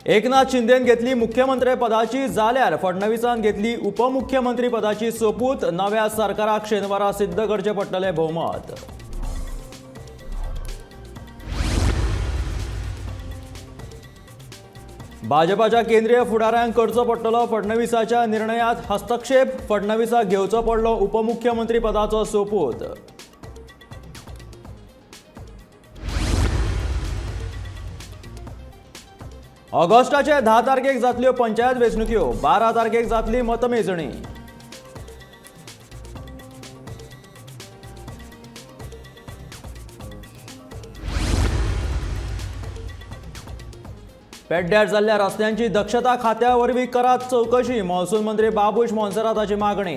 एकनाथ शिंदेन घेतली मुख्यमंत्री पदाची जाल्यार फडणवीसान घेतली उपमुख्यमंत्री पदाची सोपूत। नव्या सरकाराक शेनवारा सिद्ध करचे पडटले बहुमत। भाजपाच्या केंद्रीय फुडाऱ्यांक करचो पडटलो फडणवीसाच्या निर्णयात हस्तक्षेप। फडणवीसाक घेवचो पडलो उपमुख्यमंत्री पदाचो सोपूत। ऑगस्टाचे 10 तारखेक जातल्यो पंचायत वेंचणुक्यो। 12 तारखेक जातली मतमेजणी। पेड्ड्यार जाल्ल्या रस्त्यांची दक्षता खात्या वरवीं करात चौकशी। महसूल मंत्री बाबूश मोन्सेराताची मागणी।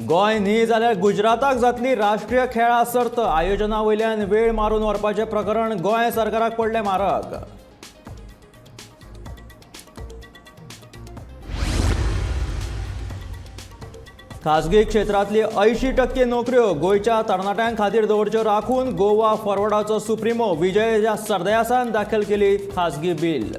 गोंय न्ही जाल्यार गुजराताक जातली राष्ट्रीय खेळां सर्त। आयोजना वयल्यान वेळ मारून व्हरपाचें प्रकरण गोंय सरकाराक पडलें म्हारग। खासगी क्षेत्रांतली 80% नोकऱ्यो गोंयच्या तरणाट्यां खातीर दवरच्यो राखून गोवा फॉरवर्डाचो सुप्रिमो विजय सरदेसायान दाखल केली खासगी बील।